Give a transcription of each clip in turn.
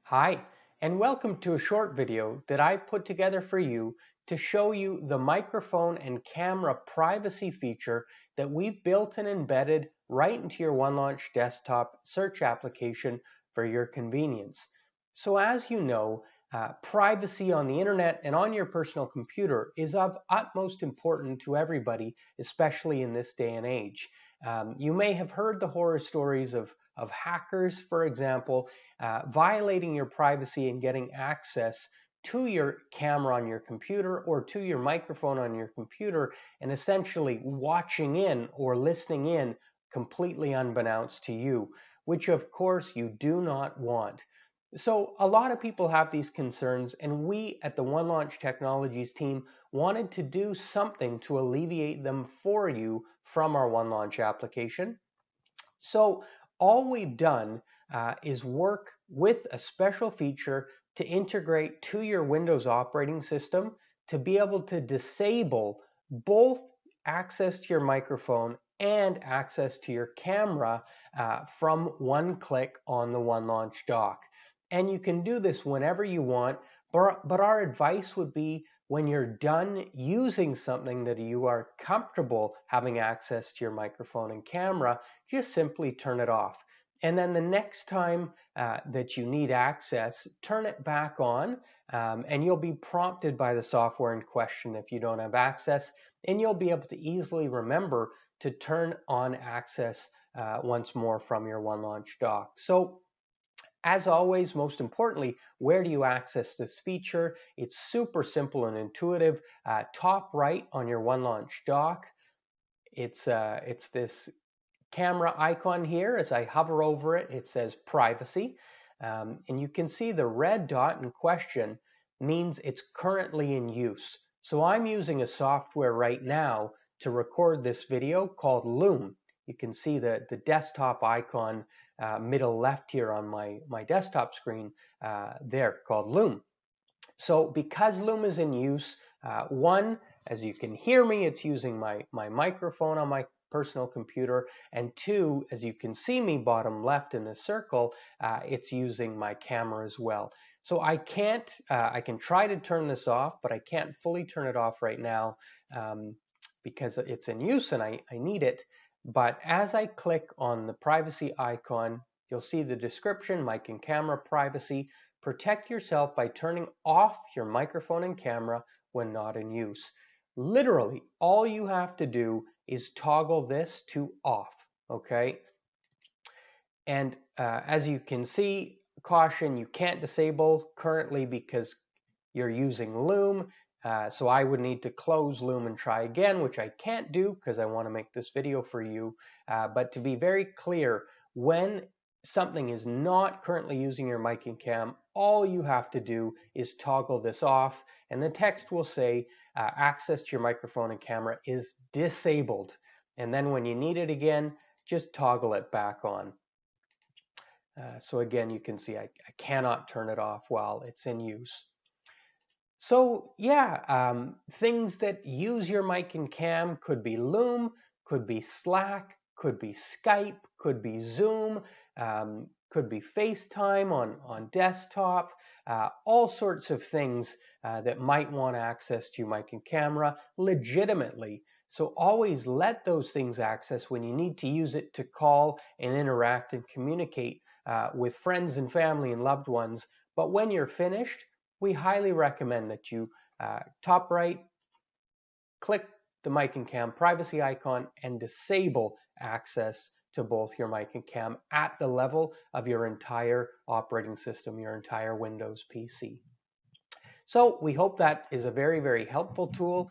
Hi, and welcome to a short video that I put together for you to show you the microphone and camera privacy feature that we've built and embedded right into your OneLaunch desktop search application for your convenience. So as you know, privacy on the internet and on your personal computer is of utmost importance to everybody, especially in this day and age. You may have heard the horror stories of hackers, for example, violating your privacy and getting access to your camera on your computer or to your microphone on your computer and essentially watching in or listening in completely unbeknownst to you, which of course you do not want. So a lot of people have these concerns, and we at the OneLaunch Technologies team wanted to do something to alleviate them for you from our OneLaunch application. So all we've done is work with a special feature to integrate to your Windows operating system to be able to disable both access to your microphone and access to your camera from one click on the OneLaunch dock. And you can do this whenever you want, but our advice would be when you're done using something that you are comfortable having access to your microphone and camera, just simply turn it off. And then the next time that you need access, turn it back on, and you'll be prompted by the software in question if you don't have access, and you'll be able to easily remember to turn on access once more from your OneLaunch dock. So as always, most importantly, where do you access this feature? It's super simple and intuitive. Top right on your OneLaunch dock, it's this camera icon here. As I hover over it, it says privacy. And you can see the red dot in question means it's currently in use. So I'm using a software right now to record this video called Lume. You can see the desktop icon middle left here on my desktop screen there, called Lume. So because Lume is in use, one, as you can hear me, it's using my microphone on my personal computer, and two, as you can see me bottom left in the circle, it's using my camera as well. So I can try to turn this off, but I can't fully turn it off right now because it's in use and I need it. But as I click on the privacy icon, you'll see the description, mic and camera privacy. Protect yourself by turning off your microphone and camera when not in use. Literally, all you have to do is toggle this to off, okay? And as you can see, caution, you can't disable currently because you're using Lume. So I would need to close Lume and try again, which I can't do because I want to make this video for you. But to be very clear, when something is not currently using your mic and cam, all you have to do is toggle this off, and the text will say access to your microphone and camera is disabled. And then when you need it again, just toggle it back on. So again, you can see I cannot turn it off while it's in use. So yeah, things that use your mic and cam could be Lume, could be Slack, could be Skype, could be Zoom, could be FaceTime on desktop, all sorts of things that might want access to your mic and camera legitimately. So always let those things access when you need to use it to call and interact and communicate with friends and family and loved ones. But when you're finished, we highly recommend that you top right, click the mic and cam privacy icon and disable access to both your mic and cam at the level of your entire operating system, your entire Windows PC. So we hope that is a very, very helpful tool,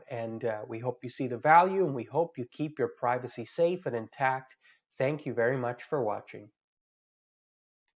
and we hope you see the value, and we hope you keep your privacy safe and intact. Thank you very much for watching.